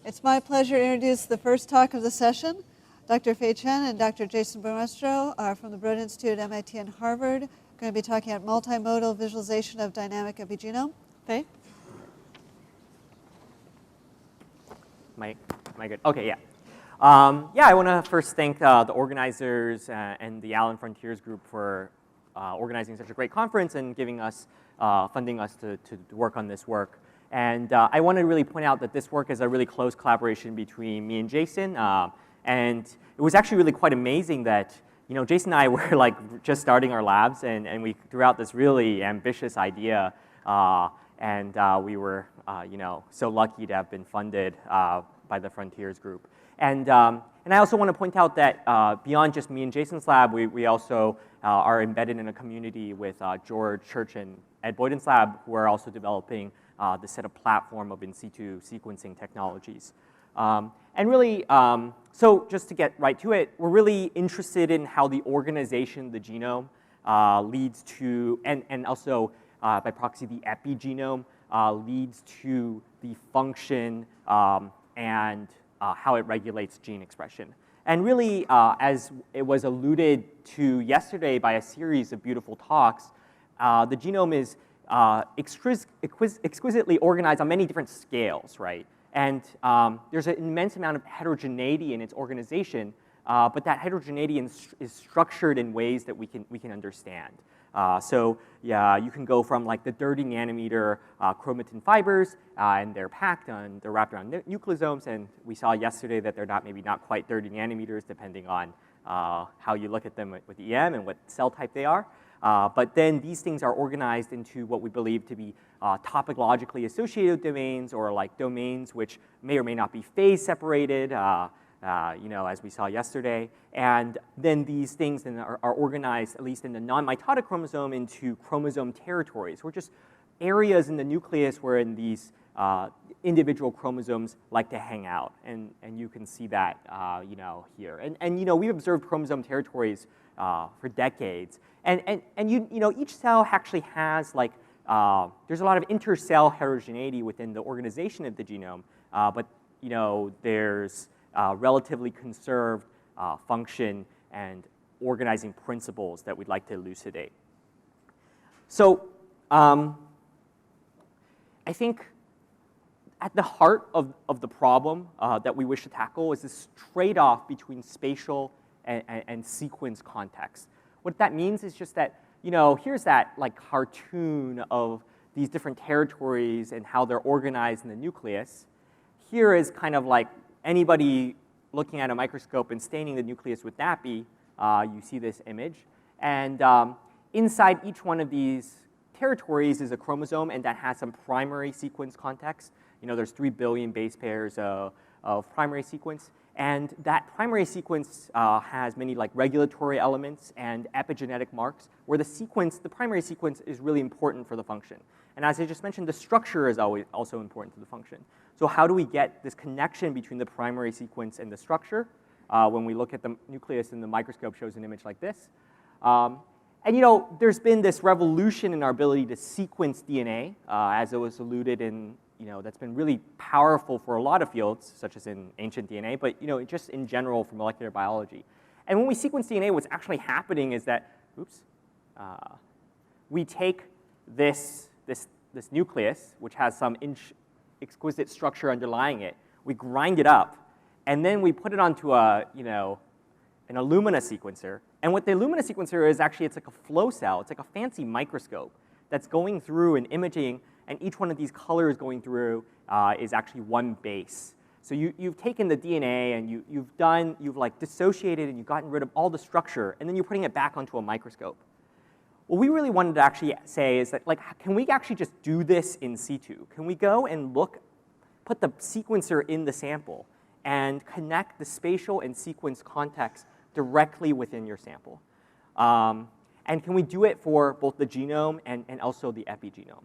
It's my pleasure to introduce the first talk of the session. Dr. Fei Chen and Dr. Jason Buenrostro are from the Broad Institute at MIT and Harvard. Going to be talking about multimodal visualization of dynamic epigenome. Fei? Am I good? Okay, yeah. I want to first thank the organizers and the Allen Frontiers group for organizing such a great conference and giving us, funding us to work on this work. And I want to really point out that this work is a really close collaboration between me and Jason. And it was actually really quite amazing that, Jason and I were like just starting our labs and we threw out this really ambitious idea. And we were, so lucky to have been funded by the Frontiers group. And I also want to point out that beyond just me and Jason's lab, we also are embedded in a community with George Church and Ed Boyden's lab, who are also developing the set of platform of in situ sequencing technologies. And really, so just to get right to it, we're really interested in how the organization of the genome leads to, and also by proxy the epigenome, leads to the function and how it regulates gene expression. And really, as it was alluded to yesterday by a series of beautiful talks, the genome is exquisitely organized on many different scales, right? And there's an immense amount of heterogeneity in its organization, but that heterogeneity is structured in ways that we can understand. So yeah, you can go from like the 30 nanometer chromatin fibers, and they're packed and they're wrapped around nucleosomes, and we saw yesterday that they're maybe not quite 30 nanometers depending on how you look at them with EM and what cell type they are. But then these things are organized into what we believe to be topologically associated domains, or like domains which may or may not be phase separated, as we saw yesterday. And then these things then are organized, at least in the non-mitotic chromosome, into chromosome territories, or just areas in the nucleus where these individual chromosomes like to hang out. And you can see that here. And we've observed chromosome territories for decades. And each cell actually has like, there's a lot of intercell heterogeneity within the organization of the genome, but there's relatively conserved function and organizing principles that we'd like to elucidate. So I think at the heart of the problem that we wish to tackle is this trade-off between spatial and sequence context. What that means is just that, here's that like cartoon of these different territories and how they're organized in the nucleus. Here is kind of like anybody looking at a microscope and staining the nucleus with NAPI, you see this image. And inside each one of these territories is a chromosome, and that has some primary sequence context. There's 3 billion base pairs of primary sequence. And that primary sequence has many like regulatory elements and epigenetic marks, where the primary sequence is really important for the function. And as I just mentioned, the structure is also important to the function. So how do we get this connection between the primary sequence and the structure? When we look at the nucleus and the microscope shows an image like this. There's been this revolution in our ability to sequence DNA, as it was alluded in, that's been really powerful for a lot of fields, such as in ancient DNA, but just in general for molecular biology. And when we sequence DNA, what's actually happening is that, we take this nucleus, which has some exquisite structure underlying it, we grind it up, and then we put it onto an Illumina sequencer. And what the Illumina sequencer is actually, it's like a flow cell. It's like a fancy microscope that's going through and imaging, and each one of these colors going through is actually one base. So you've taken the DNA and you've like dissociated and you've gotten rid of all the structure, and then you're putting it back onto a microscope. What we really wanted to actually say is that, like, can we actually just do this in situ? Can we go and put the sequencer in the sample and connect the spatial and sequence context directly within your sample? And can we do it for both the genome and also the epigenome?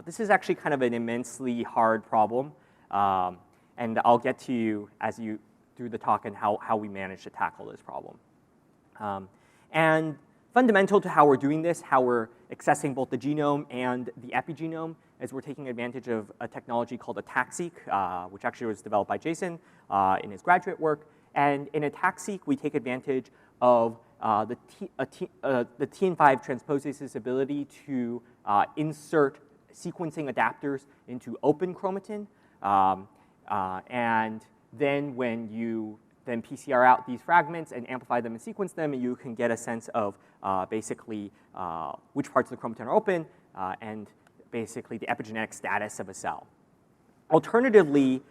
This is actually kind of an immensely hard problem, and I'll get to you through the talk and how we managed to tackle this problem. And fundamental to how we're doing this, how we're accessing both the genome and the epigenome, is we're taking advantage of a technology called ATAC-seq, which actually was developed by Jason in his graduate work. And in ATAC-seq, we take advantage of the TN5 transposase's ability to insert sequencing adapters into open chromatin. And then when you then PCR out these fragments and amplify them and sequence them, you can get a sense of basically which parts of the chromatin are open and basically the epigenetic status of a cell. Alternatively,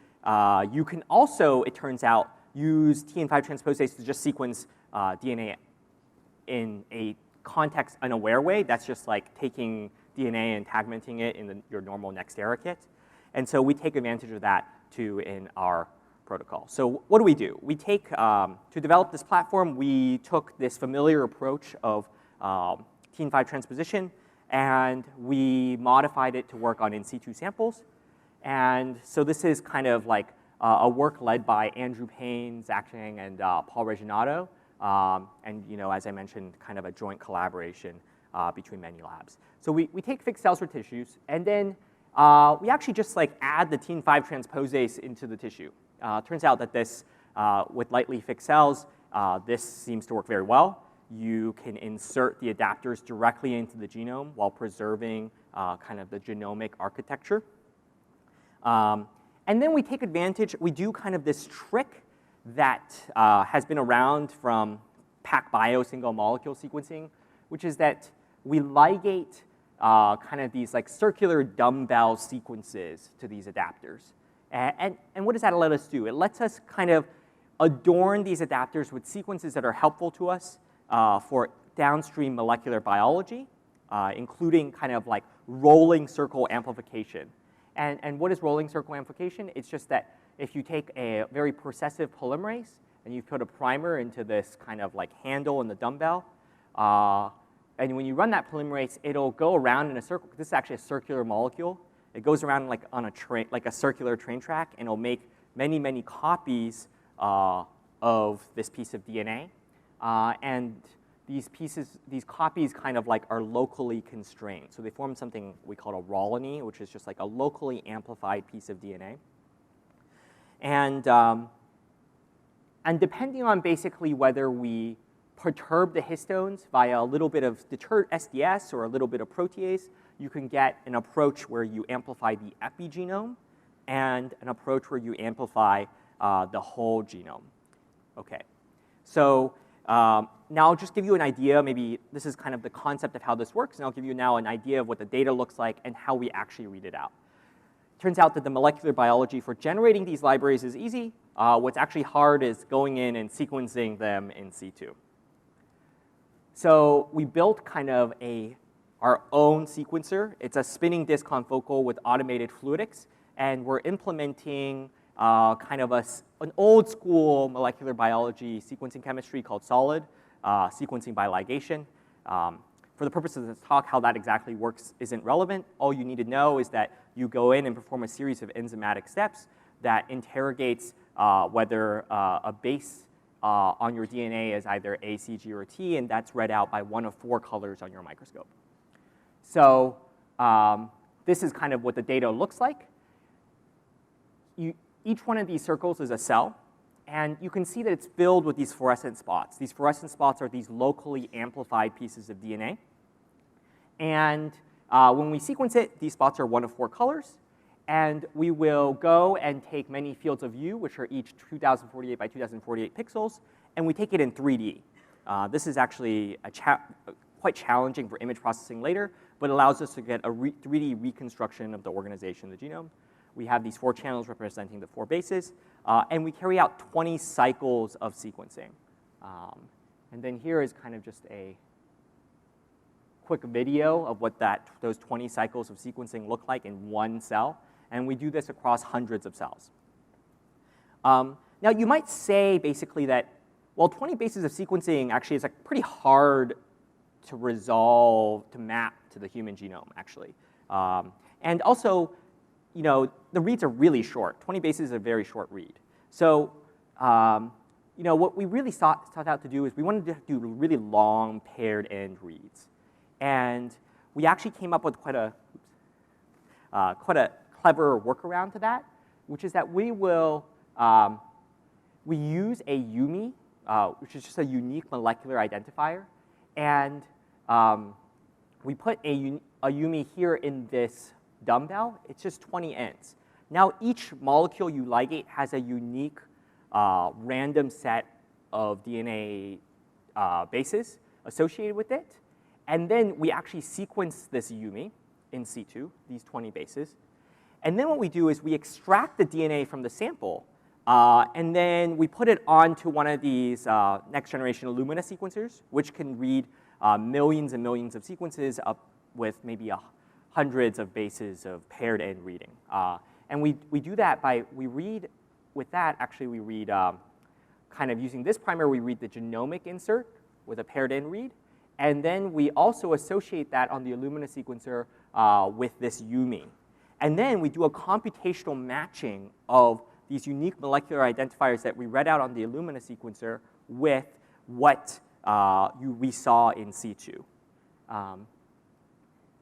you can also, it turns out, use TN5 transposase to just sequence DNA in a context-unaware way. That's just like taking DNA and tagmenting it in your normal Nextera kit. And so we take advantage of that too in our protocol. So what do? We take, to develop this platform, we took this familiar approach of TN5 transposition, and we modified it to work on in situ samples. And so this is kind of like a work led by Andrew Payne, Zach Chang, and Paul Reginato. And as I mentioned, kind of a joint collaboration between many labs. So we take fixed cells or tissues, and then we actually just like add the TN5 transposase into the tissue. Turns out that this, with lightly fixed cells, this seems to work very well. You can insert the adapters directly into the genome while preserving kind of the genomic architecture. And then we take advantage, we do kind of this trick that has been around from PacBio single molecule sequencing, which is that we ligate kind of these like circular dumbbell sequences to these adapters. And what does that let us do? It lets us kind of adorn these adapters with sequences that are helpful to us for downstream molecular biology, including kind of like rolling circle amplification. And what is rolling circle amplification? It's just that if you take a very processive polymerase and you put a primer into this kind of like handle in the dumbbell, and when you run that polymerase, it'll go around in a circle. This is actually a circular molecule. It goes around like on a train, like a circular train track, and it'll make many, many copies of this piece of DNA. And these copies kind of like are locally constrained. So they form something we call a rolony, which is just like a locally amplified piece of DNA. And depending on basically whether we perturb the histones via a little bit of SDS or a little bit of protease, you can get an approach where you amplify the epigenome and an approach where you amplify the whole genome. Okay, so now I'll just give you an idea. Maybe this is kind of the concept of how this works, and I'll give you now an idea of what the data looks like and how we actually read it out. Turns out that the molecular biology for generating these libraries is easy. What's actually hard is going in and sequencing them in situ. So we built kind of our own sequencer. It's a spinning disk confocal with automated fluidics, and we're implementing kind of an old school molecular biology sequencing chemistry called solid, sequencing by ligation. For the purpose of this talk, how that exactly works isn't relevant. All you need to know is that you go in and perform a series of enzymatic steps that interrogates whether a base on your DNA is either A, C, G, or T, and that's read out by one of 4 colors on your microscope. So this is kind of what the data looks like. Each one of these circles is a cell, and you can see that it's filled with these fluorescent spots. These fluorescent spots are these locally amplified pieces of DNA. And when we sequence it, these spots are one of 4 colors. And we will go and take many fields of view, which are each 2048 by 2048 pixels, and we take it in 3D. This is actually quite challenging for image processing later, but allows us to get a 3D reconstruction of the organization of the genome. We have these 4 channels representing the 4 bases, and we carry out 20 cycles of sequencing. And then here is kind of just a quick video of what those 20 cycles of sequencing look like in one cell. And we do this across hundreds of cells. Now, you might say basically that, well, 20 bases of sequencing actually is like pretty hard to resolve, to map to the human genome, actually. And also, the reads are really short. 20 bases is a very short read. So, what we really sought out to do is we wanted to do really long paired end reads. And we actually came up with quite a clever workaround to that, which is that we will, we use a UMI, which is just a unique molecular identifier, and we put a UMI here in this dumbbell. It's just 20 ends. Now each molecule you ligate has a unique random set of DNA bases associated with it. And then we actually sequence this UMI in situ, these 20 bases. And then what we do is we extract the DNA from the sample, and then we put it onto one of these next generation Illumina sequencers, which can read millions and millions of sequences up with maybe hundreds of bases of paired end reading. And we do that by, we read, with that, actually we read, kind of using this primer, we read the genomic insert with a paired end read. And then we also associate that on the Illumina sequencer with this UMI. And then we do a computational matching of these unique molecular identifiers that we read out on the Illumina sequencer with what we saw in situ.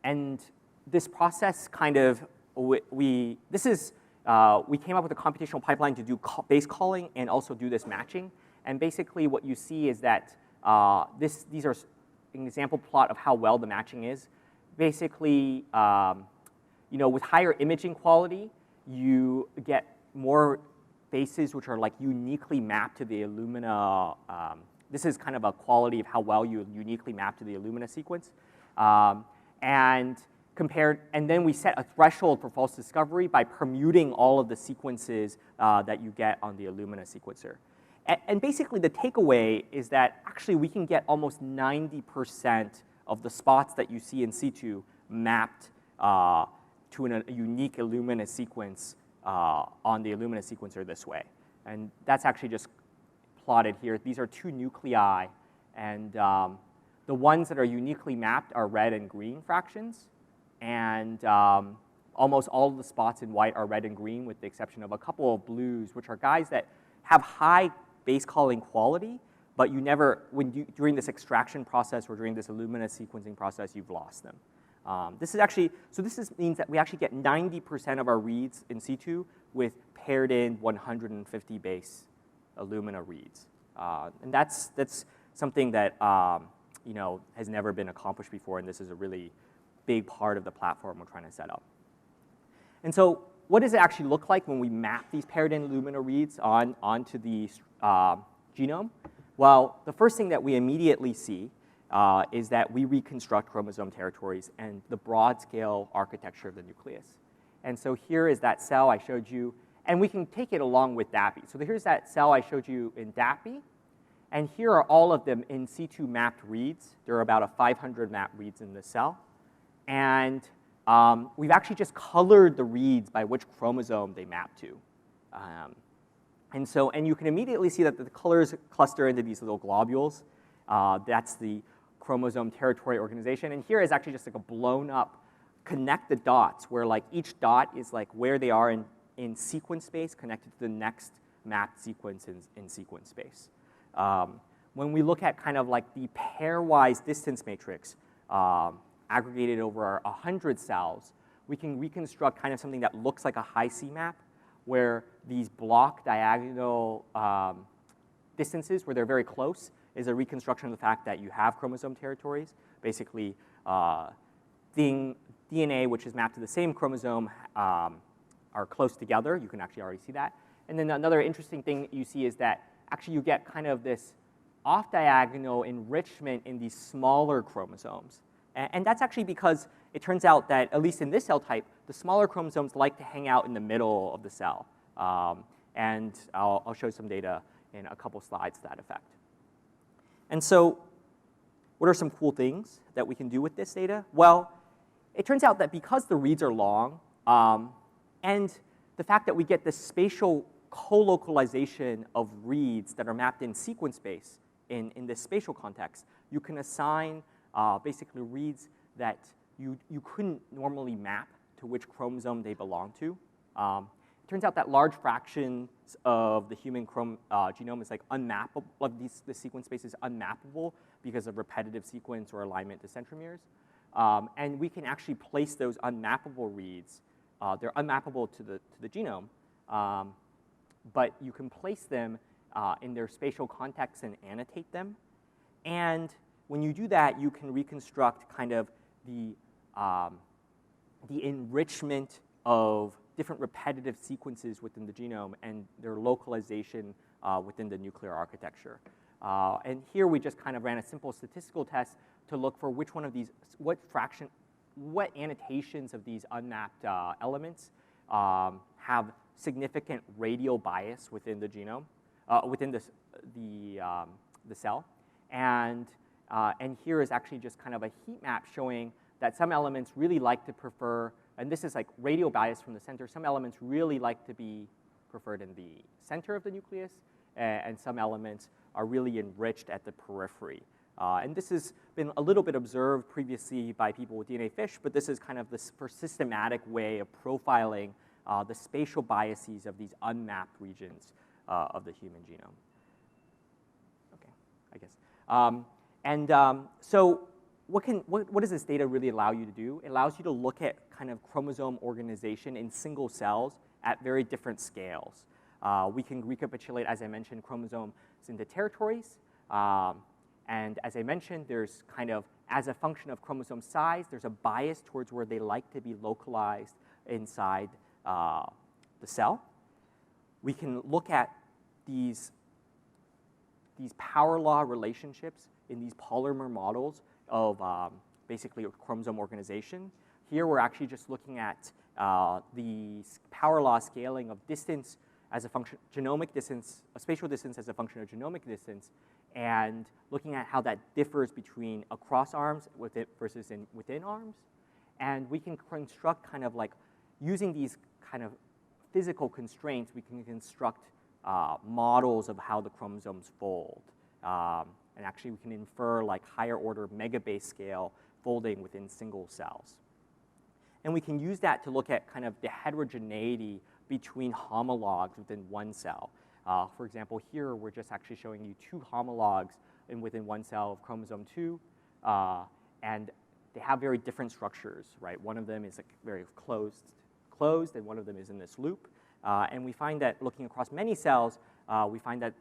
And this process kind of, we came up with a computational pipeline to do base calling and also do this matching. And basically what you see is that these are an example plot of how well the matching is. Basically, with higher imaging quality, you get more bases which are like uniquely mapped to the Illumina. This is kind of a quality of how well you uniquely map to the Illumina sequence. And then we set a threshold for false discovery by permuting all of the sequences that you get on the Illumina sequencer. And basically the takeaway is that actually we can get almost 90% of the spots that you see in situ mapped to a unique Illumina sequence on the Illumina sequencer this way. And that's actually just plotted here. These are two nuclei, and the ones that are uniquely mapped are red and green fractions, and almost all of the spots in white are red and green with the exception of a couple of blues, which are guys that have high base calling quality, but you never, during this extraction process or during this Illumina sequencing process, you've lost them. This means that we actually get 90% of our reads in situ with paired in 150 base Illumina reads. And that's something that has never been accomplished before, and this is a really big part of the platform we're trying to set up. And so what does it actually look like when we map these paired in Illumina reads onto the genome? Well, the first thing that we immediately see is that we reconstruct chromosome territories and the broad scale architecture of the nucleus. And so here is that cell I showed you, and we can take it along with DAPI. So here's that cell I showed you in DAPI, and here are all of them in situ mapped reads. There are about 500 mapped reads in this cell. And we've actually just colored the reads by which chromosome they map to. And you can immediately see that the colors cluster into these little globules. That's the chromosome territory organization. And here is actually just like a blown up connect the dots where like each dot is like where they are in sequence space connected to the next mapped sequence in sequence space. When we look at kind of like the pairwise distance matrix aggregated over 100 cells, we can reconstruct kind of something that looks like a high C map where these block diagonal distances where they're very close is a reconstruction of the fact that you have chromosome territories. Basically, DNA, which is mapped to the same chromosome, are close together. You can actually already see that. And then another interesting thing you see is that actually you get kind of this off-diagonal enrichment in these smaller chromosomes. And that's actually because it turns out that, at least in this cell type, the smaller chromosomes like to hang out in the middle of the cell. And I'll show some data in a couple slides to that effect. And so what are some cool things that we can do with this data? Well, it turns out that because the reads are long, and the fact that we get this spatial co-localization of reads that are mapped in sequence space in this spatial context, you can assign basically reads that you couldn't normally map to which chromosome they belong to. It turns out that large fractions of the human genome is like unmappable, the sequence space is unmappable because of repetitive sequence or alignment to centromeres. And we can actually place those unmappable reads they're unmappable to the genome, but you can place them in their spatial context and annotate them. And when you do that, you can reconstruct kind of the enrichment of different repetitive sequences within the genome and their localization within the nuclear architecture. And here we just kind of ran a simple statistical test to look for which one of these, what annotations of these unmapped elements have significant radial bias within the genome, within the cell. And here is actually just kind of a heat map showing that some elements really like to prefer, and this is like radial bias from the center, some elements really like to be preferred in the center of the nucleus, and some elements are really enriched at the periphery. And this has been a little bit observed previously by people with DNA fish, but this is kind of this first systematic way of profiling the spatial biases of these unmapped regions of the human genome. Okay, I guess. So what does this data really allow you to do? It allows you to look at kind of chromosome organization in single cells at very different scales. We can recapitulate, as I mentioned, chromosomes into territories. And as I mentioned, there's kind of, as a function of chromosome size, there's a bias towards where they like to be localized inside the cell. We can look at these power law relationships in these polymer models of basically chromosome organization. Here we're actually just looking at the power law scaling of distance as a function, genomic distance, spatial distance as a function of genomic distance, and looking at how that differs between across arms versus within arms. And we can construct kind of like, using these kind of physical constraints, we can construct models of how the chromosomes fold. And actually we can infer like higher order megabase scale folding within single cells. And we can use that to look at kind of the heterogeneity between homologs within one cell. For example, here we're just actually showing you two homologs within one cell of chromosome 2, and they have very different structures, right? One of them is like very closed, and one of them is in this loop. And we find that looking across many cells, we find that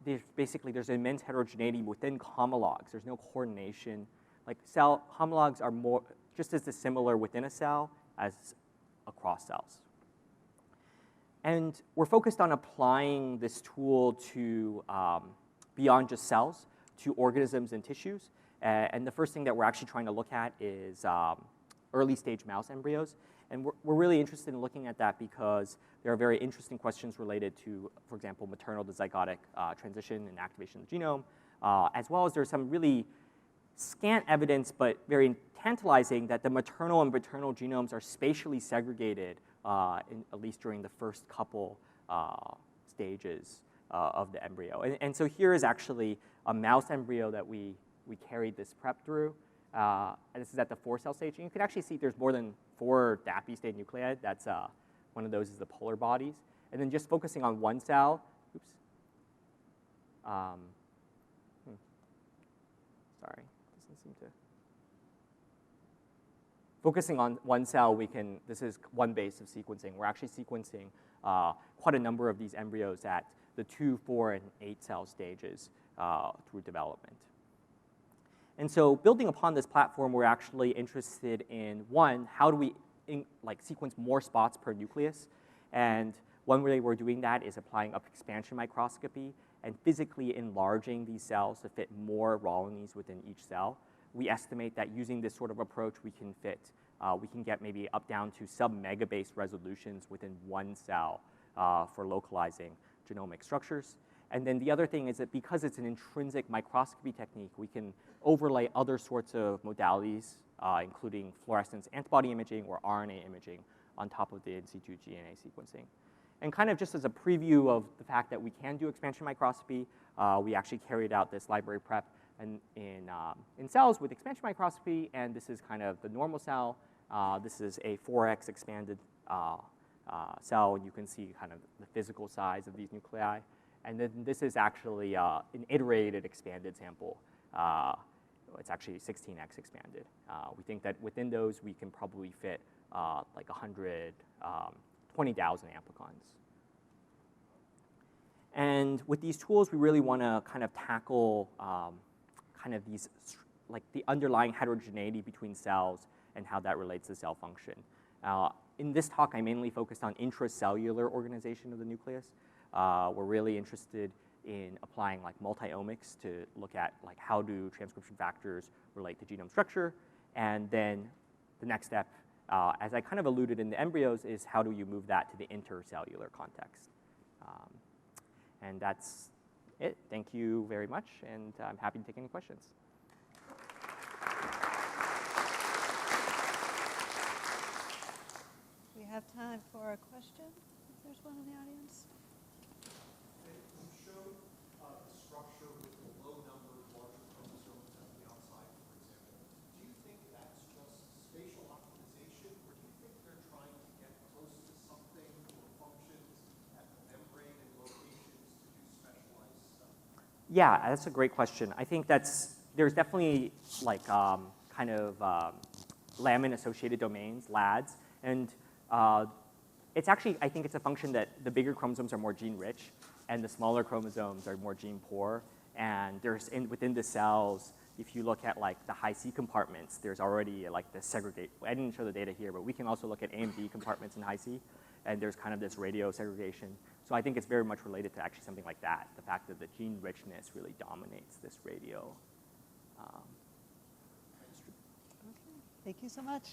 there's immense heterogeneity within homologs. There's no coordination. Like homologs are more just as dissimilar within a cell as across cells. And we're focused on applying this tool to beyond just cells, to organisms and tissues. And the first thing that we're actually trying to look at is early stage mouse embryos. And we're really interested in looking at that because there are very interesting questions related to, for example, maternal to zygotic transition and activation of the genome, as well as there's some really scant evidence, but very tantalizing, that the maternal and paternal genomes are spatially segregated, at least during the first couple stages of the embryo. And so here is actually a mouse embryo that we carried this prep through. And this is at the 4-cell stage. And you can actually see there's more than 4 DAPI state nuclei. That's one of those is the polar bodies. And then just focusing on one cell, oops. Sorry, doesn't seem to. Focusing on one cell, this is one base of sequencing. We're actually sequencing quite a number of these embryos at the 2, 4, and 8 cell stages through development. And so building upon this platform, we're actually interested in, one, how do we sequence more spots per nucleus? And one way we're doing that is applying up expansion microscopy and physically enlarging these cells to fit more Rawanis within each cell. We estimate that using this sort of approach, we can get maybe up down to sub-megabase resolutions within one cell for localizing genomic structures. And then the other thing is that because it's an intrinsic microscopy technique, we can overlay other sorts of modalities, including fluorescence antibody imaging or RNA imaging on top of the in situ DNA sequencing. And kind of just as a preview of the fact that we can do expansion microscopy, we actually carried out this library prep in cells with expansion microscopy, and this is kind of the normal cell. This is a 4x expanded cell, and you can see kind of the physical size of these nuclei. And then this is actually an iterated expanded sample. It's actually 16x expanded. We think that within those, we can probably fit like 20,000 amplicons. And with these tools, we really want to kind of tackle kind of these, like the underlying heterogeneity between cells and how that relates to cell function. In this talk, I mainly focused on intracellular organization of the nucleus. We're really interested in applying like multi-omics to look at like how do transcription factors relate to genome structure. And then the next step, as I kind of alluded in the embryos, is how do you move that to the intercellular context. And that's it. Thank you very much, and I'm happy to take any questions. We have time for a question, if there's one in the audience. You showed the structure with the low number of larger chromosomes at the outside, for example. Do you think that's just spatial optimization, or do you think they're trying to get close to something or functions at the membrane and locations to do specialized stuff? Yeah, that's a great question. I think there's definitely like kind of lamin-associated domains, LADs, and it's actually, I think it's a function that the bigger chromosomes are more gene-rich, and the smaller chromosomes are more gene-poor. And there's within the cells, if you look at like the high C compartments, there's already like the segregate. I didn't show the data here, but we can also look at A and B compartments in high C, and there's kind of this radio segregation. So I think it's very much related to actually something like that, the fact that the gene richness really dominates this radio. Okay. Thank you so much.